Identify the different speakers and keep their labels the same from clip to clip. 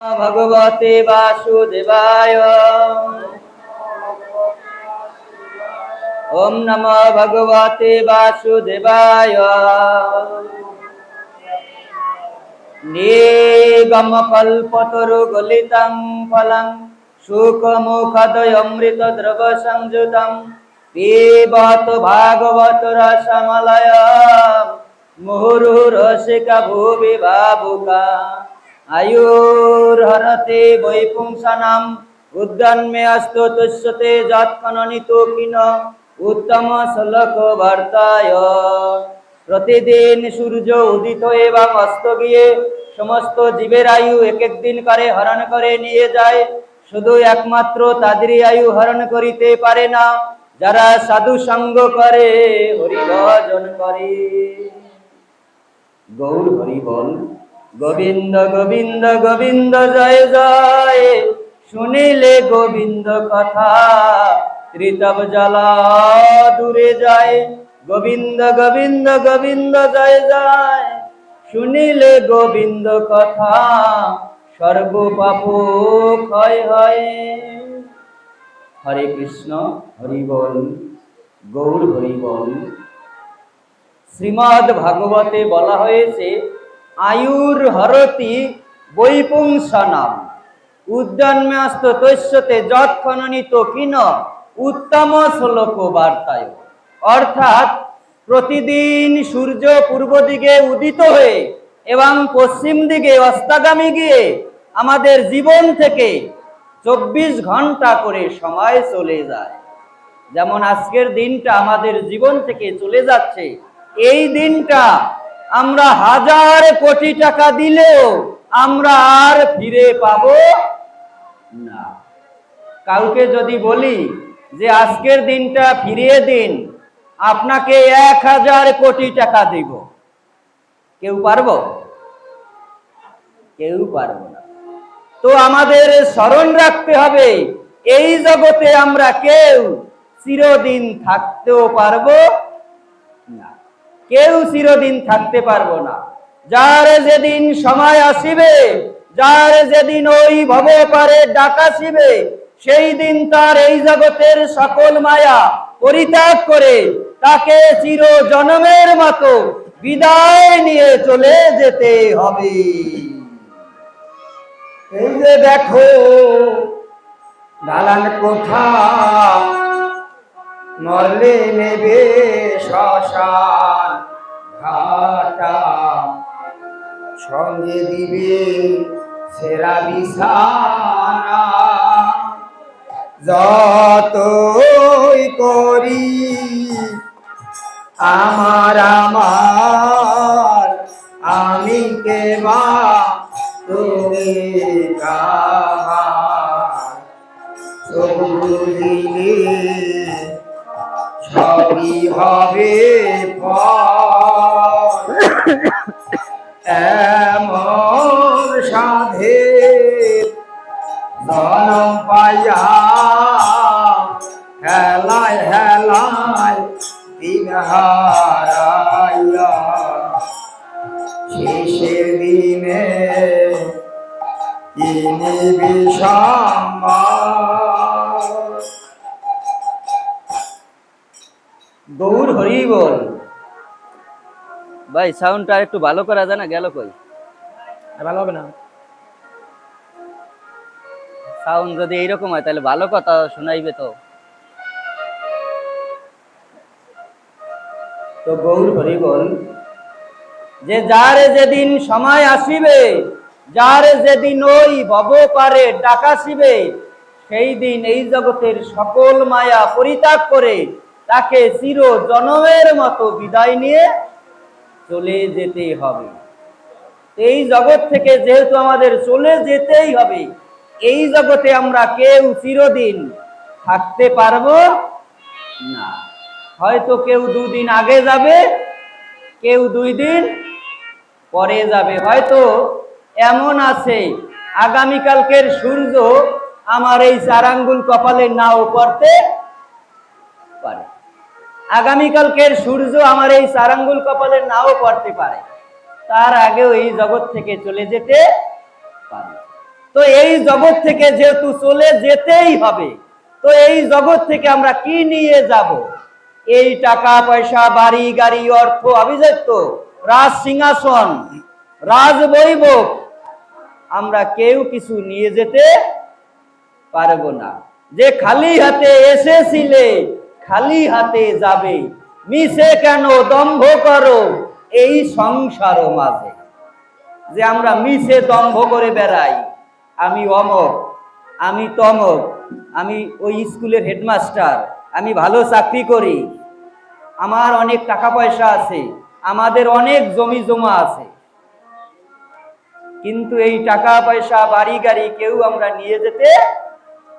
Speaker 1: भगवते वासुदेवाय। ओम नमो भगवते वासुदेवाय। निगमकल्पतरुगलितं फलं शुकमुखदमृत द्रव संयुतं पिबत भागवत रसमलयं मुहुर्रसिका भुवि भावुका आयुर्हरते वैपुंसानाम् उद्गन्मे अस्तु तुष्यते যৎক্ষণনিতো কিন उत्तम श्लोक वार्ताय। प्रतिदिन सूर्य उदित एवं अस्त गিয়ে समस्त जीवेर आयु एक एक दिन करे हरण करे নিয়ে যায়। শুধু একমাত্র তাদেরই আয়ু হরণ করিতে পারে না যারা সাধু সঙ্গ করে হরি ভজন করে। গৌর হরি বল। गोविंद गोविंद गोविंद जय जय सुनिले गोविंद कथा त्रितप जला दूरे जाए। गोविंद गोविंद गोविंद जय जय सुनिले गोविंद कथा सर्व पाप क्षय হয়। हरे कृष्ण हरि बोल। गौर हरि बोल। श्रीमद् भागवते বলা হয়েছে आयुर हरति वैपुंसानाम उद्गन्मेऽस्त तस्यते যৎক্ষণনিতো কিন उत्तम श्लोक वार्ताय। अर्थात प्रतिदिन सूर्य पूर्व दिके उदित हয়ে এবং পশ্চিম দিকে অস্তগামী গিয়ে আমাদের জীবন থেকে 24 ঘন্টা করে সময় চলে যায়। যেমন আজকের দিনটা আমাদের জীবন থেকে চলে যাচ্ছে, এই দিনটা আমরা হাজার কোটি টাকা দিলেও আমরা আর ফিরে পাবো না। কাউকে যদি বলি যে আজকের দিনটা ফিরিয়ে দিন, আপনাকে 1000 কোটি টাকা দেব, কেউ পারবো? কেউ পারবো না। তো আমাদের স্মরণ রাখতে হবে এই জগতে আমরা কেউ চিরদিন থাকতেও পারবো না, কেউ চিরদিন থাকতে পারবো না। যার যেদিন সময় আসিবে, যার যেদিন ওই ভব পারে ডাক আসিবে, সেই দিন তার এই জগতের সকল মায়া পরিত্যাগ করে তাকে চির জন্মের মতো বিদায় নিয়ে চলে যেতে হবে।
Speaker 2: এই যে দেখো দালান কোঠা মরলে নেবে শ্মশান ঘাটা, সঙ্গে দিবে সেরা বিছানা। যতই করি আমার আমার আমি কে মা তুমি কামার, সব বুঝিলে সবই হবে ফল। এমন সাধে জনম পাইয়া হেলায় হেলায় দিন হারাইয়া, শেষের দিনে ইনি বিষম্বার।
Speaker 1: গৌর হরি বল। ভাই সাউন্ডটা একটু ভালো করা যায় না? গেল কই?
Speaker 2: ভালো হবে না
Speaker 1: সাউন্ড যদি এইরকম হয় তাহলে ভালো কথা শোনাইবে তো। তো গৌর হরি বল যে যার যেদিন সময় আসিবে, যার যেদিন ওই ভব পারে ডাক আসিবে, সেই দিন এই জগতের সকল মায়া পরিত্যাগ করে তাকে চির জন্মের মতো বিদায় নিয়ে চলে যেতে হবে। এই জগৎ থেকে যেহেতু আমাদের চলে যেতেই হবে, এই জগতে আমরা কেউ চিরদিন থাকতে পারবো না। হয়তো কেউ 2 দিন আগে যাবে, কেউ 2 দিন পরে যাবে। হয়তো এমন আছে আগামীকালকের সূর্য আমার এই 4 আঙ্গুল কপালে নাও পড়তে পারে, আগামীকালকের সূর্য আমার এই 4 আঙ্গুল কপালে নাও পড়তে পারে, তার আগেও এই জগৎ থেকে চলে যেতে পারে। তো এই জগৎ থেকে যেহেতু চলে যেতেই হবে, তো এই জগৎ থেকে আমরা কি নিয়ে যাব? এই টাকা পয়সা, বাড়ি গাড়ি, অর্থ, আভিজাত্য, রাজ সিংহাসন, রাজ বৈভব, আমরা কেউ কিছু নিয়ে যেতে পারবো না। যে খালি হাতে এসেছিলে খালি হাতে যাবে, মিছে কেন দম্ভ করো এই সংসার মাঝে। যে আমরা মিছে দম্ভ করে বেড়াই, আমি অমক, আমি তমক, আমি ওই স্কুলের হেডমাস্টার, আমি ভালো চাকরি করি, আমার অনেক টাকা পয়সা আছে, আমাদের অনেক জমি জমা আছে, কিন্তু এই টাকা পয়সা বাড়ি গাড়ি কেউ আমরা নিয়ে যেতে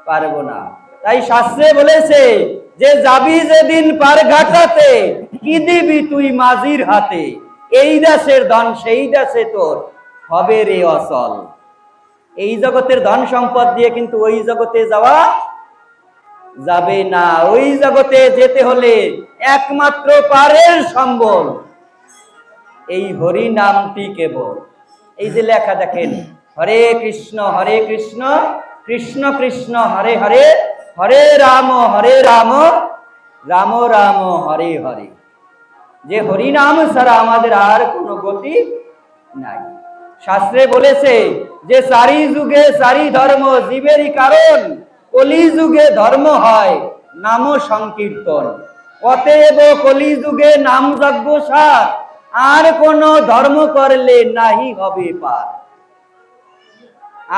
Speaker 1: পারবো না। তাই শাস্ত্রে বলেছে যে যাবি যেদিন পার ঘাটাতে, কি দিবি তুই মাঝির হাতে, এই দেশের ধন সেই দেশে তোর হবে রে অচল। এই জগতের ধন সম্পদ দিয়ে কিন্তু ওই জগতে যাওয়া যাবে না। ওই জগতে যেতে হলে একমাত্র পারের সম্বল এই হরি নামটি কেবল। এই যে লেখা দেখেন, হরে কৃষ্ণ কৃষ্ণ কৃষ্ণ হরে হরে, হরে রাম রাম রাম হরে হরে। যে হরি নাম ছাড়া আমাদের আর কোনো গতি নাই। শাস্ত্রে বলেছে যে চারি যুগে চারি ধর্ম জীবেরই কারণ, কলি যুগে ধর্ম হয় নাম সংকীর্তন। অতএব কলি যুগে নাম যজ্ঞ সার, আর কোন ধর্ম করলে নাহি হবে পার।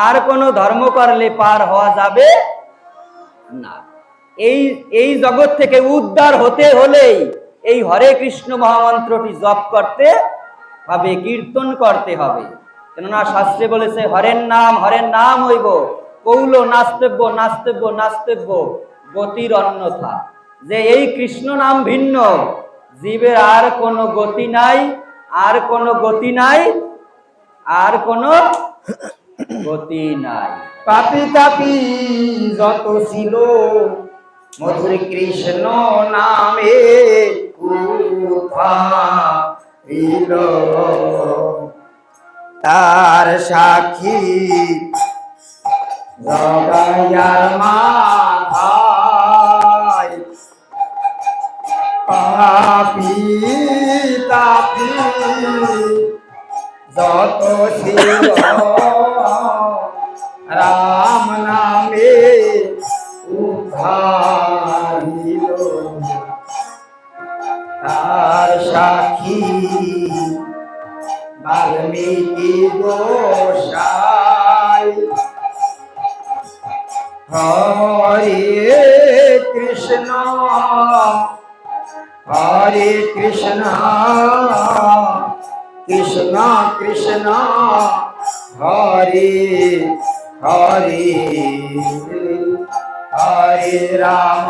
Speaker 1: আর কোন ধর্ম করলে পার হওয়া যাবে না। এই জগৎ থেকে উদ্ধার হতে হলেই এই হরে কৃষ্ণ মহামন্ত্রটি জপ করতে হবে, কীর্তন করতে হবে। কেননা শাস্ত্রে বলেছে হরের নাম হইব কৌল নাস্তেব্য নাস্তেব্য নাস্তেব্য গতির অন্যথা। যে এই কৃষ্ণ নাম ভিন্ন জীবের আর কোনো গতি নাই, আর কোনো গতি নাই, আর কোনো গতি নাই।
Speaker 2: পাপি তাপি যত ছিল মধুর কৃষ্ণ নামে উদ্ধারিল, তার সাক্ষী জগাইয়ার মাথায়। পাপি তাপি যত ছিল রাম নামে উদ্ধারিল, তার সাক্ষী বাল্মীকি গোসাই। হরে কৃষ্ণ কৃষ্ণ কৃষ্ণ হরে হরে, হরে রাম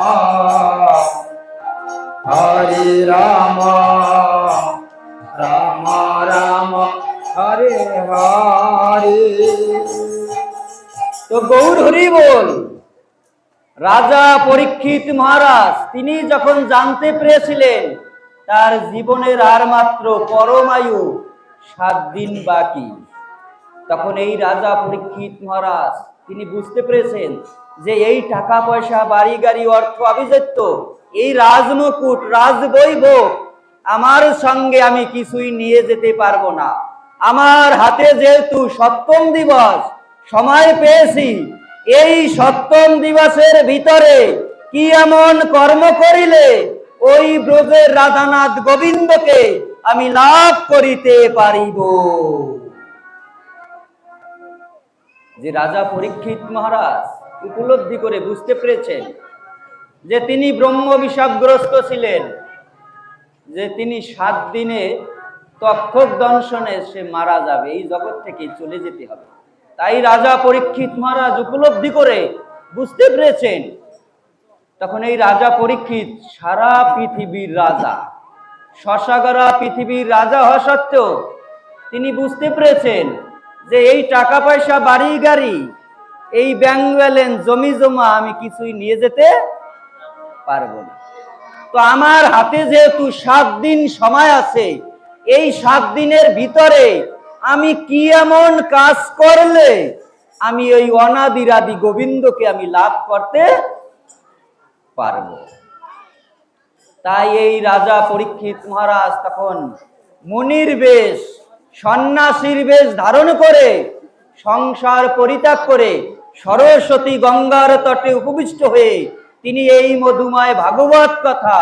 Speaker 2: রাম রাম হরে হরে।
Speaker 1: তো গৌর হরি বল। রাজা পরীক্ষিত মহারাজ তিনি যখন জানতে পেরেছিলেন তার জীবনের আর মাত্র পরমায়ু 7 দিন বাকি, তখন এই রাজা পরীক্ষিত মহারাজ তিনি বুঝতে পেরেছেন যে এই টাকা পয়সা বাড়ি গাড়ি অর্থ আভিজাত্য, এই রাজমুকুট রাজবৈভব আমার সঙ্গে আমি কিছুই নিয়ে যেতে পারবো না। আমার হাতে যেহেতু 7ম দিবস সময় পেয়েছি, এই 7ম দিবসের ভিতরে কি এমন কর্ম করিলে ওই ব্রজের রাধানাথ গোবিন্দকে আমি লাভ করিতে পারিব। যে রাজা পরীক্ষিত মহারাজ উপলব্ধি করে বুঝতে পেরেছেন যে তিনি ব্রহ্ম বিষাদগ্রস্ত ছিলেন, যে তিনি 7 দিনে তক্ষক দংশনে সে মারা যাবে, এই জগৎ থেকে চলে যেতে হবে। তাই রাজা পরীক্ষিত মহারাজ উপলব্ধি করে বুঝতে পেরেছেন। তখন এই রাজা পরীক্ষিত সারা পৃথিবীর রাজা, শশাগরা পৃথিবীর রাজা হওয়া সত্ত্বেও তিনি বুঝতে পেরেছেন যে এই টাকা পয়সা বাড়ি গাড়ি, এই ব্যাংক ব্যালেন্স জমি জমা আমি কিছুই নিয়ে যেতে পারবো না। তো আমার হাতে যেহেতু 7 দিন সময় আছে, এই 7 দিনের ভিতরে আমি কি এমন কাজ করলে আমি ওই অনাদিরাদি গোবিন্দকে আমি লাভ করতে পারবো। তাই এই রাজা পরীক্ষিত মহারাজ তখন মুনির বেশ, সন্ন্যাসীর বেশ ধারণ করে সংসার পরিত্যাগ করে সরস্বতী গঙ্গার তটে উপবিষ্ট হয়ে তিনি এই মধুময় ভাগবত কথা,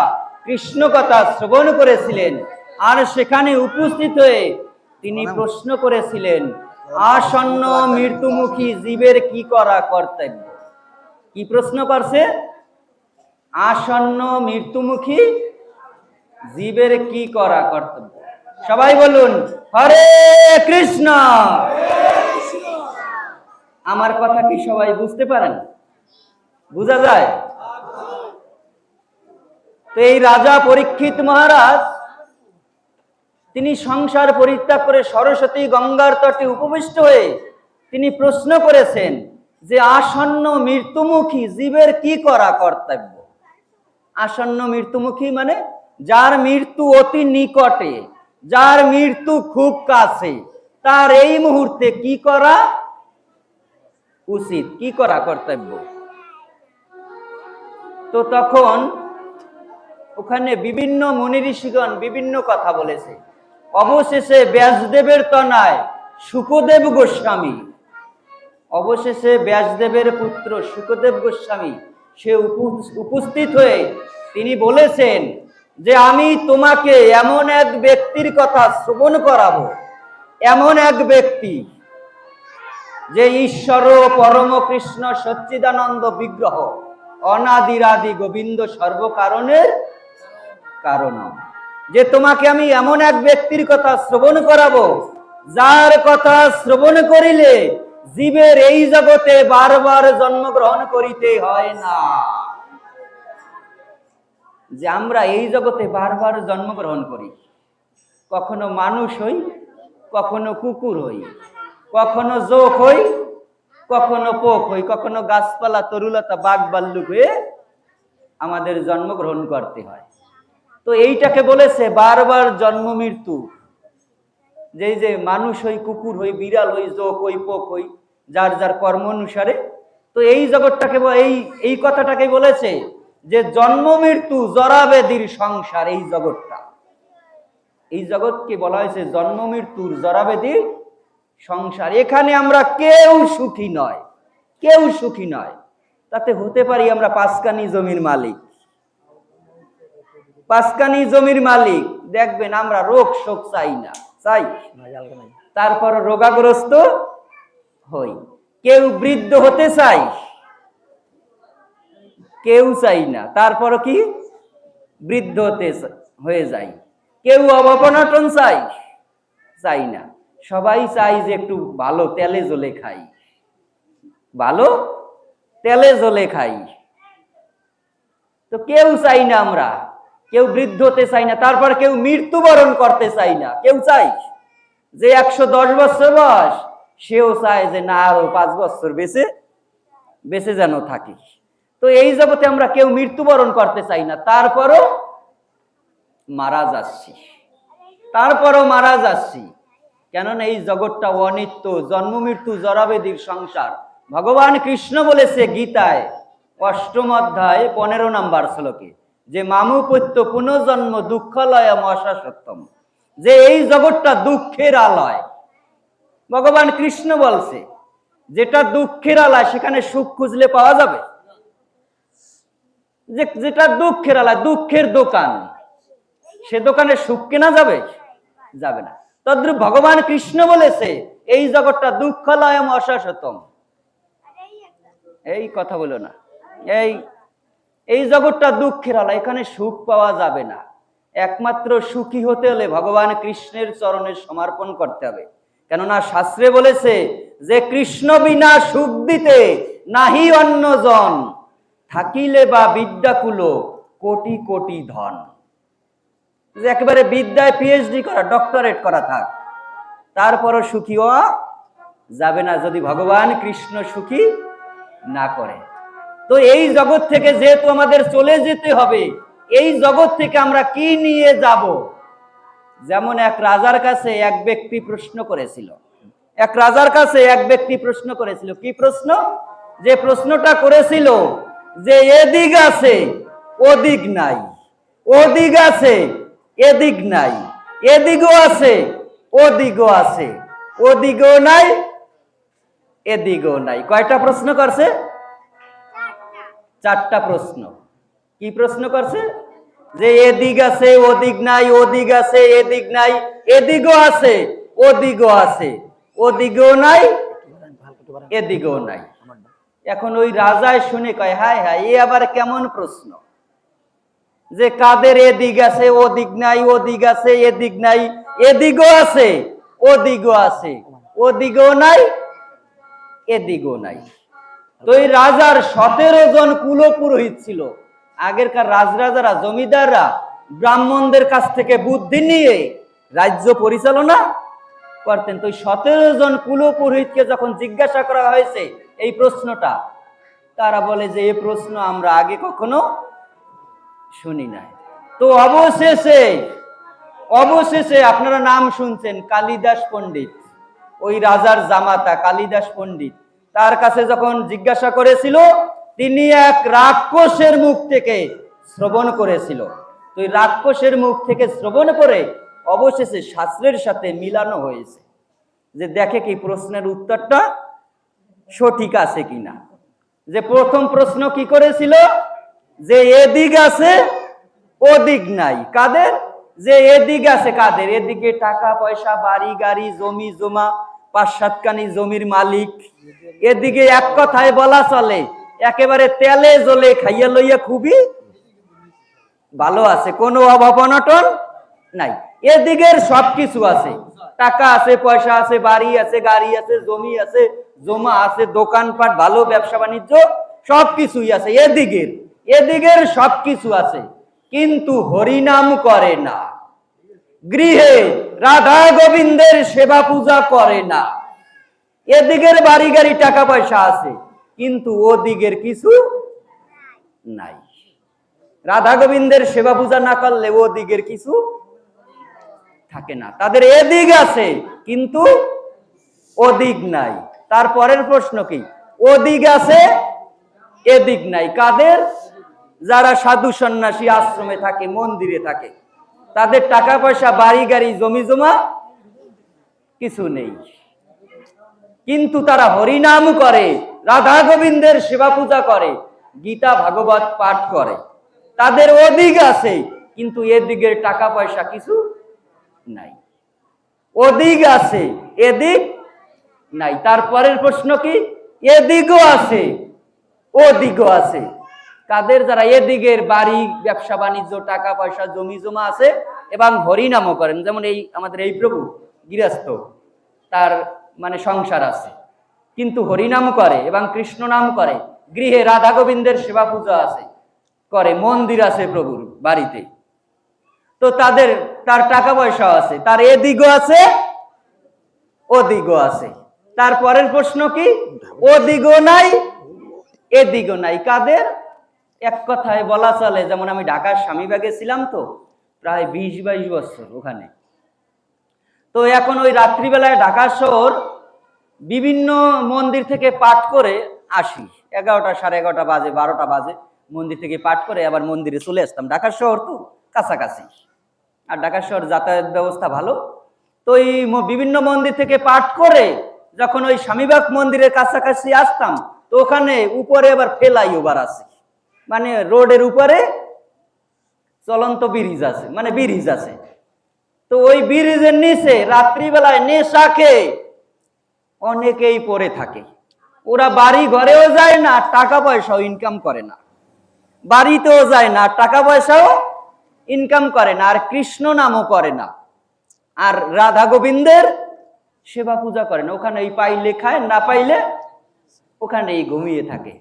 Speaker 1: কৃষ্ণ কথা শ্রবণ করেছিলেন। আর সেখানে উপস্থিত হয়ে তিনি প্রশ্ন করেছিলেন, আসন্ন মৃত্যুমুখী জীবের কি করা কর্তব্য? কি প্রশ্ন করছে? আসন্ন মৃত্যুমুখী জীবের কি করা কর্তব্য? সবাই বলুন হরে কৃষ্ণ। আমার কথা কি সবাই বুঝতে পারেন? বুঝা যায়? তো এই রাজা পরীক্ষিত মহারাজ তিনি সংসার পরিত্যাগ করে সরস্বতী গঙ্গার তটে উপবিষ্ট হয়ে তিনি প্রশ্ন করেছেন যে আসন্ন মৃত্যুমুখী জীবের কি করা কর্তব্য? আসন্ন মৃত্যুমুখী মানে যার মৃত্যু অতি নিকটে, যার মৃত্যু খুব কাছে, তার এই মুহূর্তে কি করা উচিত, কি করা কর্তব্য? তো তখন ওখানে বিভিন্ন মুনি ঋষিগণ বিভিন্ন কথা বলেছে। অবশেষে ব্যাসদেবের তনয় শুকদেব গোস্বামী, অবশেষে ব্যাসদেবের পুত্র শুকদেব গোস্বামী সে উপস্থিত হয়ে তিনি বলেছেন যে আমি তোমাকে এমন এক ব্যক্তির কথা শ্রবণ করাবো, এমন এক ব্যক্তি যে ঈশ্বর পরম কৃষ্ণ সচ্চিদানন্দ বিগ্রহ, অনাদিরাদি গোবিন্দ সর্বকারণের কারণ। যে তোমাকে আমি এমন এক ব্যক্তির কথা শ্রবণ করাবো যার কথা শ্রবণ করিলে জীবের এই জগতে বারবার জন্মগ্রহণ করিতে হয় না। যে আমরা এই জগতে বারবার জন্মগ্রহণ করি, কখনো মানুষ হই, কখনো কুকুর হই, কখনো জোক হই, কখনো পোক হই, কখনো গাছপালা তরুলতা বাঘ ভাল্লুক হয়ে আমাদের জন্মগ্রহণ করতে হয়। তো এইটাকে বলেছে বারবার জন্ম মৃত্যু। যে মানুষ হই, কুকুর হই, বিড়াল হই, জোক হই, পোক হই, যার যার কর্ম অনুসারে। তো এই জগৎটাকে এই কথাটাকে বলেছে যে জন্ম মৃত্যু জরাবেদির সংসার। এই জগৎটা, এই জগৎকে বলা হয়েছে জন্ম মৃত্যুর জরাবেদির সংসার। এখানে আমরা কেউ সুখী নয়, কেউ সুখী নয়। তাতে হতে পারি আমরা পাঁচকানি জমির মালিক, পাঁচকানি জমির মালিক, দেখবেন আমরা রোগ শোক চাই না, চাই তারপর রোগাগ্রস্ত হই। কেউ বৃদ্ধ হতে চাই, কেউ চাই না, তারপর কি বৃদ্ধ হয়ে যায়। কেউ অবনটন চাই না, সবাই চাই যে একটু ভালো তেলে জ্বলে খাই, ভালো তেলে জ্বলে খাই। তো কেউ চাই না আমরা, কেউ বৃদ্ধ হতে চাই না, তারপর কেউ মৃত্যুবরণ করতে চাই না। কেউ চাই যে 110 বছর বয়স, সেও চায় যে না আরো 5 বছর বেঁচে যেন থাকি। তো এই জগতে আমরা কেউ মৃত্যুবরণ করতে চাই না, তারপরও মারা যাচ্ছি, কেননা এই জগৎটা অনিত্য, জন্ম মৃত্যু জরাবেদির সংসার। ভগবান কৃষ্ণ বলেছে গীতায় 8ম অধ্যায় 15 নম্বর শ্লোকে যে মামুপত্য পুনর্জন্ম দুঃখালয় অশাশ্বত্তম, যে এই জগৎটা দুঃখের আলয়। ভগবান কৃষ্ণ বলছে যেটা দুঃখের আলয় সেখানে সুখ খুঁজলে পাওয়া যাবে? যেটা দুঃখের আলয়, দুঃখের দোকান, সে দোকানে সুখ কেনা যাবে না। তদ্রূপ ভগবান কৃষ্ণ বলেছে এই জগৎটা দুঃখালয় অশাশ্বতম। এই কথা বলো না, এই জগৎটা দুঃখের আলয়, এখানে সুখ পাওয়া যাবে না। একমাত্র সুখী হতে হলে ভগবান কৃষ্ণের চরণে সমর্পণ করতে হবে। কেননা শাস্ত্রে বলেছে যে কৃষ্ণ বিনা সুখ দিতে নাহি অন্যজন, থাকিলে বা বিদ্যাকুল কোটি কোটি ধন। যে একেবারে বিদ্যায় পিএইচডি করা, ডক্টরেট করা থাক, তারপরও সুখী হওয়া যাবে না যদি ভগবান কৃষ্ণ সুখী না করে। তো এই জগৎ থেকে যেহেতু আমাদের চলে যেতে হবে, এই জগৎ থেকে আমরা কি নিয়ে যাব? যেমন এক রাজার কাছে এক ব্যক্তি প্রশ্ন করেছিল, এক রাজার কাছে এক ব্যক্তি প্রশ্ন করেছিল। কি প্রশ্ন? যে প্রশ্নটা করেছিল যে এদিক আছে ওদিক নাই, ওদিক আছে এদিক নাই, এদিকও আছে ওদিকও আছে, ওদিকও নাই এদিকও নাই। কয়টা প্রশ্ন করছে? চারটা প্রশ্ন। কি প্রশ্ন করছে? যে এদিক আছে ওদিক নাই, ওদিক আছে এদিক নাই, এদিকও আছে ওদিকও আছে, ওদিকও নাই এদিকও নাই। এখন ওই রাজায় শুনে কয়, হায় হায়, এ আবার কেমন প্রশ্ন? যে কাদের এদিক আছে ওদিক নাই, ওদিক আছে এদিক নাই, এদিকও আছে ওদিকও আছে, ওদিকও নাই এদিকও নাই। তো এই রাজার 17 জন কুলপুরোহিত ছিল। আগেরকার রাজরাজারা, জমিদাররা ব্রাহ্মণদের কাছ থেকে বুদ্ধি নিয়ে রাজ্য পরিচালনা করতেন। তো 17 জন কুলপুরোহিতকে যখন জিজ্ঞাসা করা হয়েছে এই প্রশ্নটা, তারা বলে যে এই প্রশ্ন আমরা আগে কখনো শুনি নাই। তো অবশেষে আপনারা নাম শুনছেন কালিদাস পণ্ডিত, ওই রাজার জামাতা কালিদাস পণ্ডিত, তার কাছে যখন জিজ্ঞাসা করেছিল, তিনি এক রাক্ষসের মুখ থেকে শ্রবণ করেছিল। তো এই রাক্ষসের মুখ থেকে শ্রবণ করে অবশেষে শাস্ত্রের সাথে মিলানো হয়েছে, যে দেখে কি প্রশ্নের উত্তরটা সঠিক আছে কিনা। যে প্রথম প্রশ্ন কি করেছিল? যে এদিক আছে ওদিক নাই। কাদের? যে এদিক আছে কাদের? এদিকে টাকা পয়সা, বাড়ি গাড়ি, জমি জমা, 5-7 জমির মালিক। এদিকে এক কথায় বলা চলে একেবারে তেলে জলে খাইয়া লইয়া খুবই ভালো আছে, কোনো অভাব অনটন নাই। এদিকের সবকিছু আছে, টাকা আছে, পয়সা আছে, বাড়ি আছে, গাড়ি আছে, জমি আছে, জমা আছে, দোকানপাট, ভালো ব্যবসা বাণিজ্য, সবকিছুই আছে। এদিকের সবকিছু আছে, কিন্তু হরিনাম করে না, গৃহে রাধা গোবিন্দের সেবা পূজা করে না। এদিকের বাড়ি গাড়ি টাকা পয়সা আছে, কিন্তু ওদিকের কিছু নাই। রাধা গোবিন্দের সেবা পূজা না করলে ওদিকের কিছু থাকে না। তাদের এদিক আছে কিন্তু ওদিক নাই। তারপরের প্রশ্ন কি? ওদিক আছে এদিক নাই। কাদের? যারা সাধু সন্ন্যাসী আশ্রমে থাকে, মন্দিরে থাকে, তাদের টাকা পয়সা, বাড়ি গাড়ি, জমি জমা কিছু নেই, কিন্তু তারা হরিনাম করে, রাধা গোবিন্দের সেবা পূজা করে, গীতা ভাগবত পাঠ করে। তাদের ওদিক আছে কিন্তু এদিকের টাকা পয়সা কিছু নাই। ওদিক আছে এদিক নাই। তারপরের প্রশ্ন কি? এদিকও আছে ওদিকও আছে। কাদের? যারা এদিকের বাড়ি, ব্যবসা বাণিজ্য, টাকা পয়সা, জমি জমা আছে এবং হরিনামও করেন। যেমন এই আমাদের এই প্রভু গৃহস্থ, তার মানে সংসার আছে, কিন্তু হরিনাম করে এবং কৃষ্ণ নাম করে, গৃহে রাধা গোবিন্দের সেবা পূজা আছে, করে, মন্দির আছে প্রভুর বাড়িতে। তো তার টাকা পয়সা আছে, তার এদিকও আছে ওদিকও আছে। তারপরের প্রশ্ন কি? ওদিকও নাই এদিকও নাই। কাদের? এক কথায় বলা চলে, যেমন আমি ঢাকার স্বামীবাগে ছিলাম, তো প্রায় 20-22 বছর ওখানে। তো এখন ওই রাত্রিবেলায় ঢাকা শহর বিভিন্ন মন্দির থেকে পাঠ করে আসি, 11টা, 11:30 বাজে, 12টা বাজে, মন্দির থেকে পাঠ করে আবার মন্দিরে চলে আসতাম। ঢাকার শহর তো কাছাকাছি, আর ঢাকার শহর যাতায়াত ব্যবস্থা ভালো। তো এই বিভিন্ন মন্দির থেকে পাঠ করে যখন ওই স্বামীবাগ মন্দিরের কাছাকাছি আসতাম, তো ওখানে উপরে আবার ফ্লাইওভার আছে, মানে রোডের উপরে চলন্ত ব্রিজ আছে, মানে ব্রিজ আছে। তো ওই ব্রিজের নিচে রাত্রিবেলায় নেশা খেয়ে অনেকেই পড়ে থাকে। ওরা বাড়ি ঘরেও যায় না, টাকা পয়সাও ইনকাম করে না, বাড়িতেও যায় না, টাকা পয়সাও ইনকাম করে না, আর কৃষ্ণ নামও করে না, আর রাধা গোবিন্দের সেবা পূজা করে না। ওখানে পাইলে খায়, না পাইলে ওখানেই ঘুমিয়ে থাকে।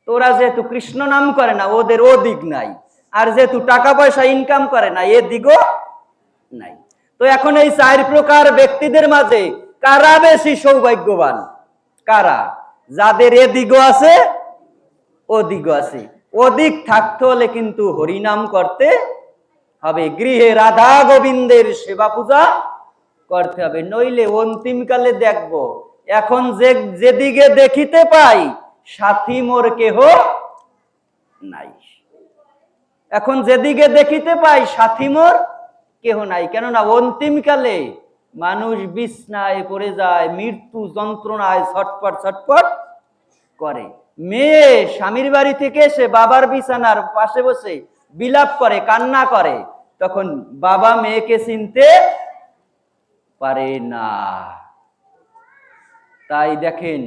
Speaker 1: তো ওরা যেহেতু কৃষ্ণ নাম করে না, ওদের ওদিক নাই, আর যেহেতু টাকা পয়সা ইনকাম করে না, এদিকও নাই। তো এখন এই 4 প্রকার ব্যক্তিদের মাঝে কারা বেশি সৌভাগ্যবান? কারা? যাদের এদিকও আছে ওদিকও আছে। ওদিক থাকতে হলে কিন্তু হরিনাম করতে হবে, গৃহে রাধা গোবিন্দের সেবা পূজা করতে হবে, নইলে অন্তিমকালে দেখবো এখন যেদিকে দেখিতে পাই সাথী মোর কেহ নাই। এখন যেদিকে দেখিতে পাই সাথী মোর কেহ নাই, কেননা অন্তিমকালে মানুষ বিছনায় পড়ে যায়, মৃত্যু যন্ত্রণায় ছটফট ছটফট করে। মেয়ে স্বামীর বাড়ি থেকে এসে বাবার বিছানার পাশে বসে বিলাপ করে, কান্না করে, তখন বাবা মেয়েকে চিনতে পারে না। তাই দেখেন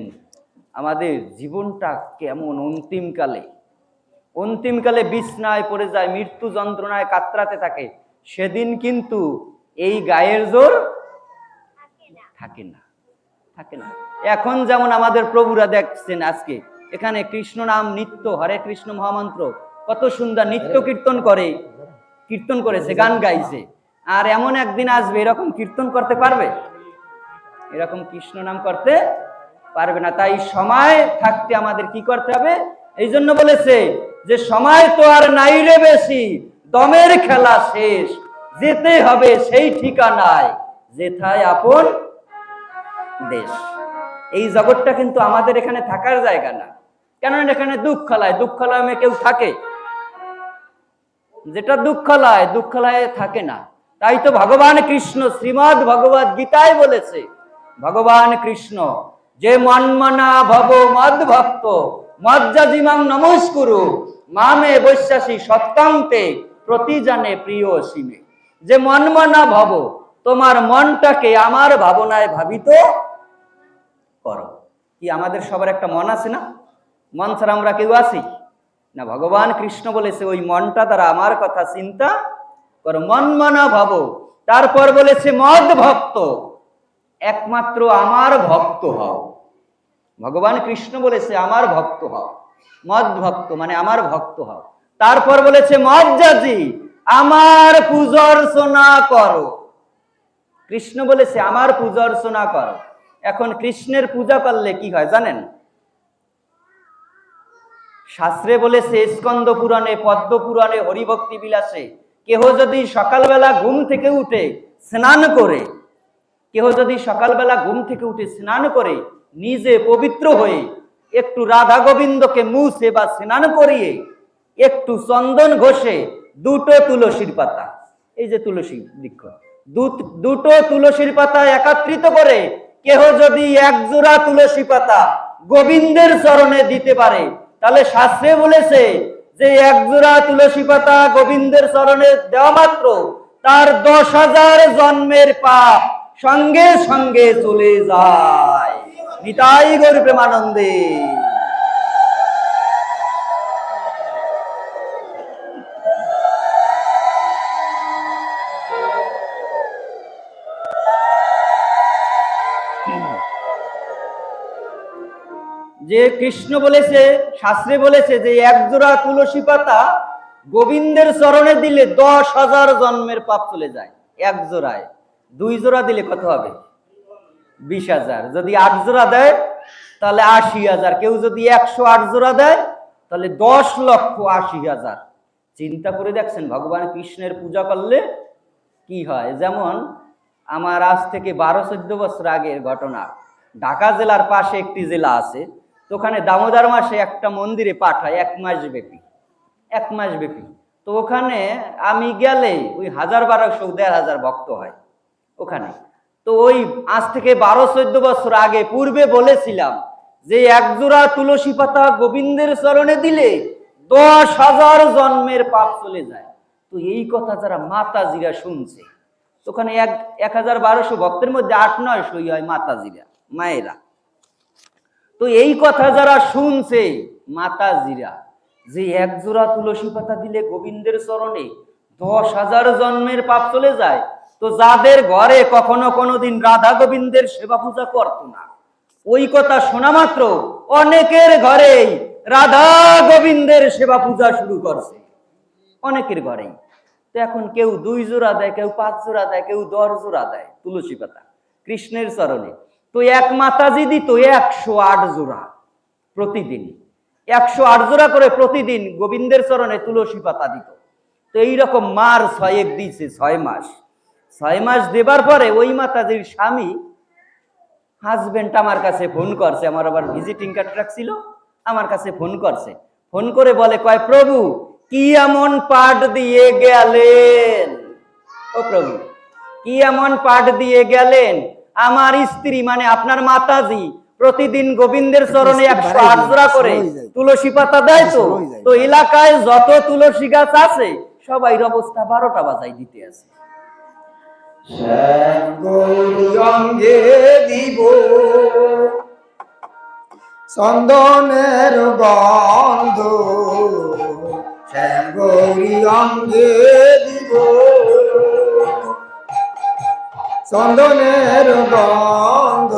Speaker 1: আমাদের জীবনটা কেমন, অন্তিমকালে বিছনায় পড়ে যায়, মৃত্যু যন্ত্রণায় কাতরাতে থাকে, সেদিন কিন্তু এই গায়ের জোর থাকে না। এখন যেমন আমাদের প্রভুরা দেখছেন আজকে এখানে কৃষ্ণ নাম নিত্য, হরে কৃষ্ণ মহামন্ত্র কত সুন্দর নিত্য কীর্তন করেছে, গান গাইছে। আর এমন একদিন আসবে এরকম কীর্তন করতে পারবে, এরকম কৃষ্ণ নাম করতে পারবে না। তাই সময় থাকতে আমাদের কি করতে হবে? এই জন্য বলেছে যে সময় তো আর নাই রে বেশি, দমের খেলা শেষ, যেতে হবে সেই ঠিকানায়, যেথায় আপন দেশ। এই জগৎটা কিন্তু আমাদের এখানে থাকার জায়গা না, কেননা এখানে দুঃখালয়ে কেউ থাকে? যেটা দুঃখালয়ে থাকে না। তাই তো ভগবান কৃষ্ণ শ্রীমদ্ ভগবদ গীতায় বলেছে, ভগবান কৃষ্ণ যে মন্মনা ভব মদ ভক্ত মজ্জাজিমাং নমস্কুরু মামে বৈশ্বাসী সত্যান্তে প্রতিজানে প্রিয় সীমে। যে মন্মনা ভব, তোমার মনটাকে আমার ভাবনায় ভাবিত করো। কি আমাদের সবার একটা মন আছে না? মন ছাড়া আমরা কেউ আছি না? ভগবান কৃষ্ণ বলেছে ওই মনটা দ্বারা আমার কথা চিন্তা করো, মনমনা ভব। তারপর বলেছে মদ ভক্ত, একমাত্র আমার ভক্ত হও। ভগবান কৃষ্ণ বলেছে আমার ভক্ত হও, মদ ভক্ত মানে আমার ভক্ত হও। তারপর বলেছে মজ্জাজি, আমার পূজার্চনা করো। কৃষ্ণ বলেছে আমার পূজার্চনা করো। এখন কৃষ্ণের পূজা করলে কি হয় জানেন? শাস্ত্রে বলেছে স্কন্দ পুরাণে, পদ্ম পুরাণে, হরিভক্তি বিলাসে, কেহ যদি সকালবেলা ঘুম থেকে উঠে স্নান করে নিজে পবিত্র হয়ে একটু রাধা গোবিন্দকে মুছে বা স্নান করিয়ে একটু চন্দন ঘষে দুটো তুলসীর পাতা, এই যে তুলসী বৃক্ষ, দুটো তুলসীর পাতা একত্রিত করে কেহ যদি এক জোড়া তুলসী পাতা গোবিন্দের চরণে দিতে পারে, তাহলে শাস্ত্রে বলেছে যে এক জোড়া তুলসী পাতা গোবিন্দের চরণে দেওয়া মাত্র তার 10,000 জন্মের পাপ সঙ্গে সঙ্গে চলে যায়। নিতাই গৌর প্রেমানন্দে। যে কৃষ্ণ বলেছে, শাস্ত্রে বলেছে যে এক জোড়া তুলসী পাতা গোবিন্দের চরণে দিলে 10,000 জন্মের পাপ চলে যায় এক জোড়ায়। 2 জোড়া দিলে কত হবে? 20,000। যদি 8 জোড়া দেয় তাহলে 80,000। কেউ যদি 108 জোড়া দেয় তাহলে 10,80,000। চিন্তা করে দেখছেন ভগবান কৃষ্ণের পূজা করলে কি হয়। যেমন আমার আজ থেকে 12-14 বছর আগের ঘটনা, ঢাকা জেলার পাশে একটি জেলা আছে, তো ওখানে দামোদর মাসে একটা মন্দিরে পাঠায় 1 মাস ব্যাপী। তো ওখানে আমি গেলে ওই 1,000-1,200-1,500 ভক্ত হয় ওখানে। তো ওই আজ থেকে 12-14 বছর আগে পূর্বে বলেছিলাম যে এক জোড়া তুলসী পাতা গোবিন্দের চরণে দিলে 10,000 জন্মের পাপ চলে যায়। তো এই কথা যারা মাতাজিরা শুনছে, ওখানে 1,000-1,200 ভক্তের মধ্যে 800-900 হয় মাতাজিরা, মায়েরা। তো এই কথা যারা শুনছে মাতাজিরা, যে এক জোড়া তুলসী পাতা দিলে গোবিন্দের চরণে 10,000 জন্মের পাপ চলে যায়, তো যাদের ঘরে কখনো কোনোদিন রাধা গোবিন্দের সেবা পূজা করতো না, ওই কথা শোনা মাত্র অনেকের ঘরেই রাধা গোবিন্দের সেবা পূজা শুরু করছে, অনেকের ঘরেই। তো এখন কেউ 2 জোড়া দেয়, কেউ 5 জোড়া দেয়, কেউ 10 জোড়া দেয় তুলসী পাতা কৃষ্ণের চরণে। তো এক মাতাজি দিত 108 জোড়া প্রতিদিন, 108 জোড়া করে প্রতিদিন গোবিন্দের চরণে তুলসী পাতা দিত। তো এইরকম মার 6 দিয়েছে 6 মাস। 6 মাস দেবার পরে ওই মাতাজির স্বামী হাজবেন্ড আমার কাছে ফোন করছে, আমার আবার ভিজিটিং কার্ড রাখছিল, আমার কাছে ফোন করছে, ফোন করে বলে কয় প্রভু কি এমন পাঠ দিয়ে গেলেন, ও প্রভু কি এমন পাঠ দিয়ে গেলেন, আমার স্ত্রী মানে আপনার মাতাজি প্রতিদিন গোবিন্দের চরণে 108 জোড়া করে তুলসী পাতা দেয়। তো এলাকায় যত তুলসী গাছ আছে সবাইর অবস্থা 12টা বাজাই দিতে আছে।
Speaker 2: শ্যাম গৌরী অঙ্গে দিব চন্দনের গন্ধ, শ্যাম গৌরী অঙ্গে দিব চন্দনের গন্ধ,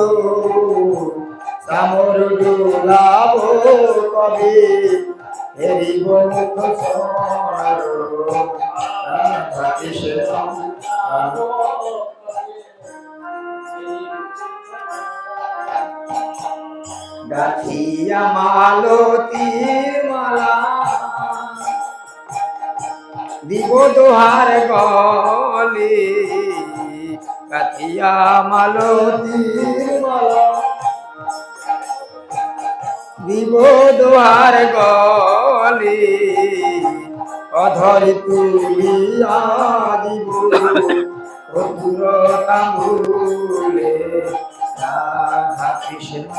Speaker 2: চামর ডুলাব কবে হেরিব মুখ গাছিয়া মালতীর মালা দিব দোহার গলে, গাছিয়া মালতীর মালা দিব দোহার গলে, অধরি তুলিয়া দিব অধুর তাম্বুলে, রাধা কৃষ্ণ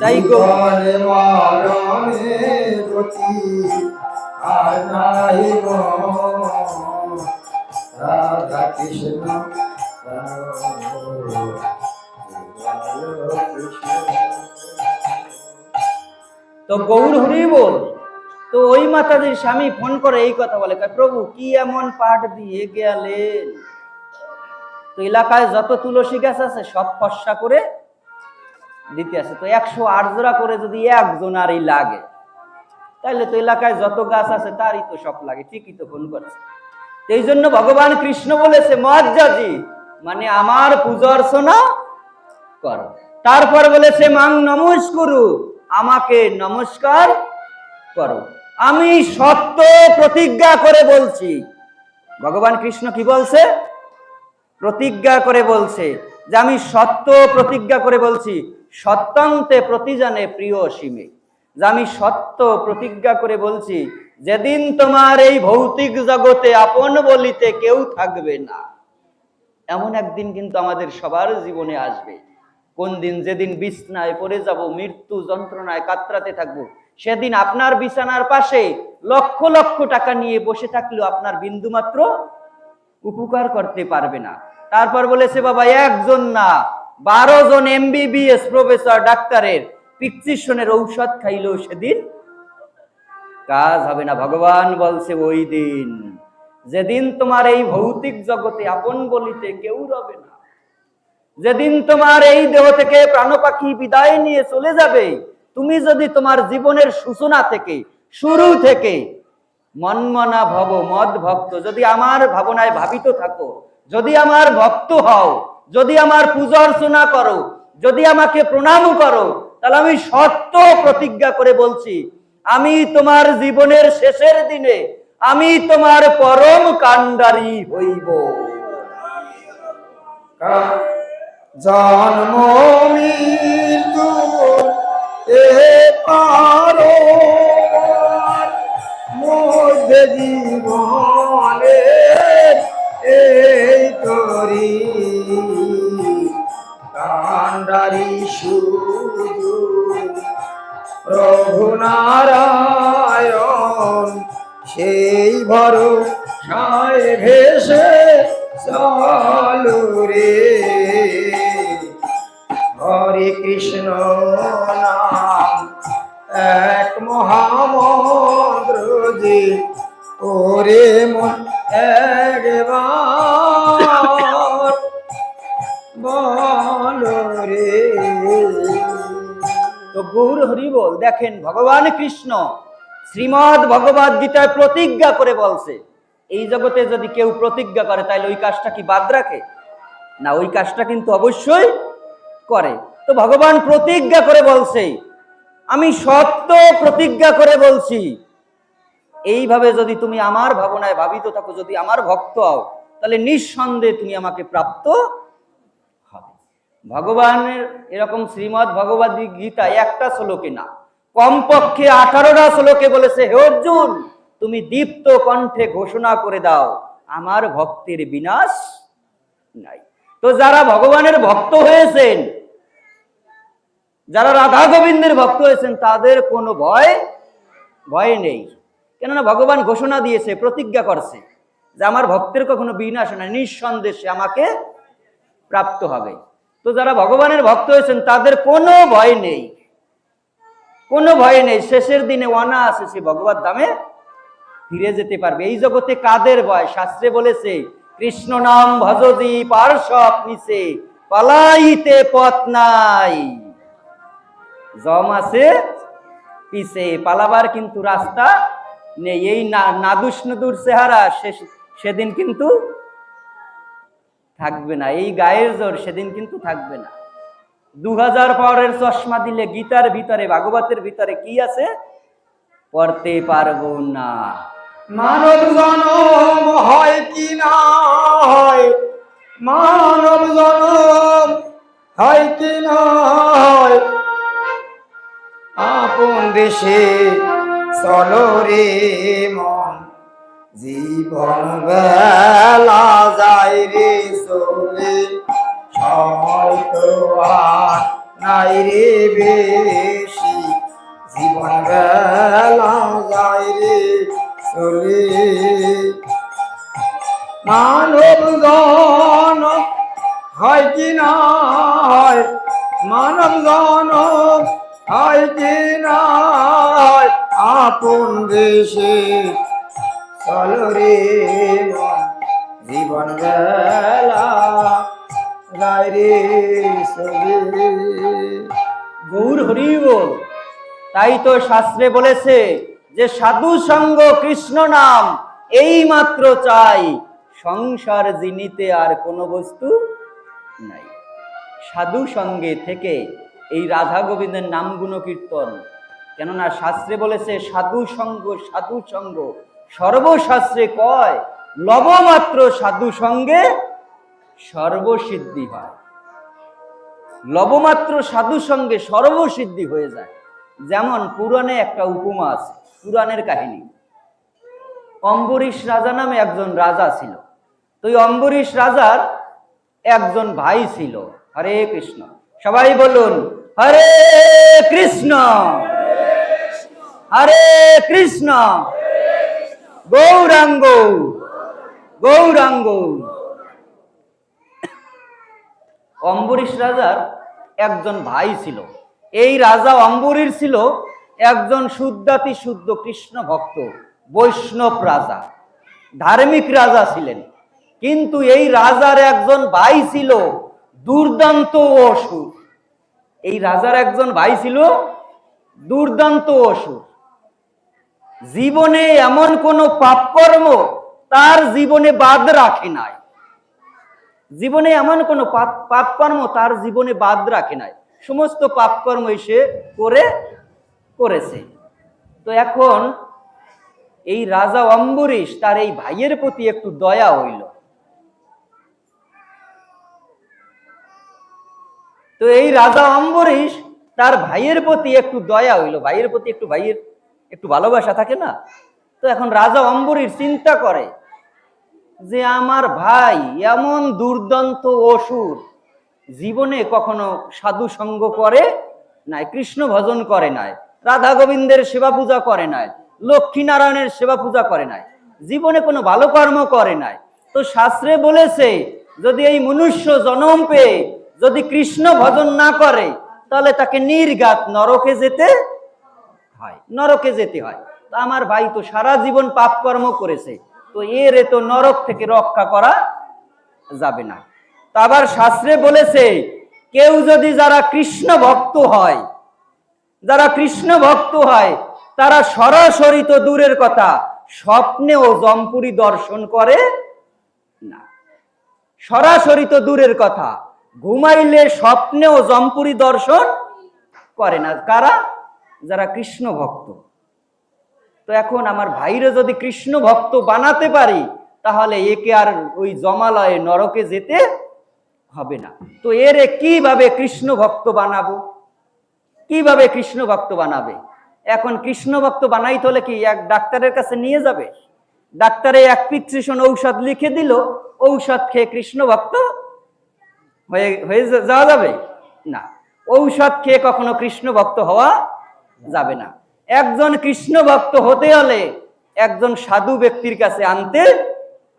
Speaker 1: যাই গো
Speaker 2: মরণে গতি আর নাই গো, রাধা কৃষ্ণ
Speaker 1: তো গৌর হরি বল। তো ওই মাতাজির স্বামী ফোন করে এই কথা বলে কয় প্রভু কি এমন পাঠ দিয়ে গেলেন, তো এলাকায় যত তুলসী গাছ আছে সব ফর্সা করে দিতে আছে। তো 108 জোড়া করে যদি একজনারই লাগে তাহলে তো এলাকায় যত গাছ আছে তারই তো সব লাগে। ঠিকই তো ফোন করছে। এই জন্য ভগবান কৃষ্ণ বলেছে মজ্জাজি মানে আমার পূজা অর্চনা করো। তারপর বলেছে মাং নমস্কুরু আমাকে নমস্কার করো। আমি সত্য প্রতিজ্ঞা করে বলছি, ভগবান কৃষ্ণ কি বলছে? প্রতিজ্ঞা করে বলছে যে আমি সত্য প্রতিজ্ঞা করে বলছি, সত্যন্তে প্রতিজানে প্রিয় সীমে, যে আমি সত্য প্রতিজ্ঞা করে বলছি যেদিন তোমার এই ভৌতিক জগতে আপন বলিতে কেউ থাকবে না, এমন একদিন কিন্তু আমাদের সবার জীবনে আসবে। কোন দিন? যেদিন বিছনায় পড়ে যাব, মৃত্যু যন্ত্রণায় কাতরাতে থাকবো, সেদিন আপনার বিছানার পাশে লক্ষ লক্ষ টাকা নিয়ে বসে থাকলেও আপনার বিন্দুমাত্র উপকার করতে পারবে না। তারপর বলেছে বাবা একজন না 12 জন MBBS প্রফেসর ডাক্তারের প্রেসক্রিপশনের ঔষধ খাইলেও সেদিন কাজ হবে না। ভগবান বলছে ওই দিন যেদিন তোমার এই ভৌতিক জগতে আপন বলিতে কেউ রবে না, যেদিন তোমার এই দেহ থেকে প্রাণ পাখি বিদায় নিয়ে চলে যাবে, তুমি যদি তোমার জীবনের সূচনা থেকে শুরু থেকে মনমনা ভব মদ ভক্ত, যদি আমার ভাবনায় ভাবিত থাকো, যদি আমার ভক্ত হও, যদি আমার পূজা অর্চনা করো, যদি আমাকে প্রণাম করো, তাহলে আমি সত্য প্রতিজ্ঞা করে বলছি আমি তোমার জীবনের শেষের দিনে আমি তোমার পরম কাণ্ডারি হইব।
Speaker 2: জন্ম মৃত্যু এ পারো মধ্যে জীবনে এই তরি কাণ্ডারি শুধু প্রভু নারায়ণ, সেই ভরসায় ভেসে চলো রে। হরে কৃষ্ণ নাম এক মহামন্ত্র যে ওরে মন একবার বলো রে।
Speaker 1: তো গৌর হরি বল। দেখেন ভগবান কৃষ্ণ শ্রীমদ ভগবদ গীতায় প্রতিজ্ঞা করে বলছে, এই জগতে যদি কেউ প্রতিজ্ঞা করে তাহলে ওই কাজটা কি বাদ রাখে না, ওই কাজটা কিন্তু অবশ্যই করে। তো ভগবান প্রতিজ্ঞা করে বলছে আমি সত্য প্রতিজ্ঞা করে বলছি এইভাবে যদি তুমি আমার ভাবনায় ভাবিত থাকো, যদি আমার ভক্ত হও, তাহলে নিঃসন্দেহে তুমি আমাকে প্রাপ্ত হবে। ভগবানের এরকম শ্রীমদ্ ভগবদ গীতা একটা শ্লোকে না, কমপক্ষে 18টা শ্লোকে বলেছে, হে অর্জুন, তুমি দীপ্ত কণ্ঠে ঘোষণা করে দাও, আমার ভক্তের বিনাশ নাই। তো যারা ভগবানের ভক্ত হয়েছেন, যারা রাধা গোবিন্দের ভক্ত হয়েছেন, তাদের কোনো ভয় নেই। কেননা ভগবান ঘোষণা দিয়েছে, প্রতিজ্ঞা করছে যে আমার ভক্তের কখনো বিনাশ নাই, নিঃসন্দেহে আমাকে প্রাপ্ত হবে। তো যারা ভগবানের ভক্ত হয়েছেন তাদের কোনো ভয় নেই, কোনো ভয় নেই। শেষের দিনে অনায়াসে সে ভগবত ধামে ফিরে যেতে পারবে। এই জগতে কাদের ভয়? শাস্ত্রে বলেছে, কৃষ্ণ নাম ভজতি পার্শ্বপ নিচে, পালাইতে পথ নাই। জম আছে পিছে, পালাবার কিন্তু রাস্তা নেই। এই নাদুস নদুর চেহারা সেদিন কিন্তু থাকবে না, এই গায়ের জোর সেদিন কিন্তু থাকবে না। 2000 পাওয়ারের চশমা দিলে গীতার ভিতরে, ভাগবতের ভিতরে কি আছে পড়তে পারবো না।
Speaker 2: মানব জনম হয় কি না হয়, মানব জনম হয় কি না হয়, আপন দেশে চলো রে মন, জীবন বেলা যায় রে চলে, সময় তো আর নাই রে বেশি, জীবন বেলা যায় রে চলে। মানব জন হয় কি না হয়, মানব জন হয় কি না হয়, আপন দেশে চলো রে মন, জীবন বেলা যায় রে চলে।
Speaker 1: গৌর হরি বল। তাই তো শাস্ত্রে বলেছে যে সাধু সঙ্গ কৃষ্ণ নাম এই মাত্র চাই, সংসার জিনিতে আর কোনো বস্তু নাই। সাধু সঙ্গে থেকে এই রাধা গোবিন্দের নাম গুণ কীর্তন, কেননা শাস্ত্রে বলেছে সাধু সঙ্গ, সাধু সঙ্গ সর্বশাস্ত্রে কয়, লবমাত্র সাধু সঙ্গে সর্বসিদ্ধি হয়। লবমাত্র সাধু সঙ্গে সর্বসিদ্ধি হয়ে যায়। যেমন পুরাণে একটা উপমা আছে, পুরাণের কাহিনী। অম্বরীশ রাজা নামে একজন রাজা ছিল। তো এই অম্বরীশ রাজার একজন ভাই ছিল। হরে কৃষ্ণ, সবাই বলুন হরে কৃষ্ণ, হরে কৃষ্ণ, গৌরাঙ্গ গৌরাঙ্গ। অম্বরীশ রাজার একজন ভাই ছিল। এই রাজা অম্বরীশ ছিল একজন শুদ্ধাতি শুদ্ধ কৃষ্ণ ভক্ত, বৈষ্ণব রাজা, ধার্মিক রাজা ছিলেন। কিন্তু এই রাজার একজন ভাই ছিল দুর্দান্ত অসুর। এই রাজার একজন ভাই ছিল দুর্দান্ত অসুর। জীবনে এমন কোন পাপকর্ম তার জীবনে বাদ রাখে নাই, জীবনে এমন কোন পাপকর্ম তার জীবনে বাদ রাখে নাই, সমস্ত পাপকর্ম সে করেছে। তো এখন এই রাজা অম্বরীশ তার এই ভাইয়ের প্রতি একটু দয়া হইল। তো এই রাজা অম্বরীশ তার ভাইয়ের প্রতি একটু দয়া হইল, ভাইয়ের প্রতি ভাইয়ের একটু ভালোবাসা থাকে না। তো এখন রাজা অম্বরীশ চিন্তা করে যে আমার ভাই এমন দুর্দান্ত অসুর, জীবনে কখনো সাধু সঙ্গ করে নাই, কৃষ্ণ ভজন করে নাই, রাধা গোবিন্দের সেবা পূজা করে নাই, লক্ষ্মী নারায়ণের সেবা পূজা করে নাই, জীবনে কোনো ভালো কর্ম করে নাই। তো শাস্ত্রে বলেছে যদি এই মনুষ্য জন্ম পেয়ে যদি কৃষ্ণ ভজন না করে, তাহলে তাকে নির্ঘাত নরকে যেতে হয়, নরকে যেতে হয়। তো আমার ভাই তো সারা জীবন পাপ কর্ম করেছে, তো এর তো নরক থেকে রক্ষা করা যাবে না। তা আবার শাস্ত্রে বলেছে কেউ যদি যারা কৃষ্ণ ভক্ত হয়, যারা কৃষ্ণ ভক্ত হয়, তারা সরাসরি তো দূরের কথা, স্বপ্নেও জমপুরি দর্শন করে না। সরাসরি তো দূরের কথা, ঘুমাইলে স্বপ্নেও জমপুরি দর্শন করে না। কারা? যারা কৃষ্ণ ভক্ত। তো এখন আমার ভাইরে যদি কৃষ্ণ ভক্ত বানাতে পারি, তাহলে একে আর ওই জমালয়ে নরকে যেতে হবে না। তো এরে কিভাবে কৃষ্ণ ভক্ত বানাবো? কিভাবে কৃষ্ণ ভক্ত বানাবে? এখন কৃষ্ণ ভক্ত বানাইতে হলে কি এক ডাক্তারের কাছে নিয়ে যাবে? ডাক্তারে এক প্রেসক্রিপশন ঔষধ লিখে দিল, ঔষধ খেয়ে কৃষ্ণ ভক্ত হয়ে হয়ে যাওয়া যাবে না। ঔষধ খেয়ে কখনো কৃষ্ণ ভক্ত হওয়া যাবে না। একজন কৃষ্ণ ভক্ত হতে হলে একজন সাধু ব্যক্তির কাছে আনতে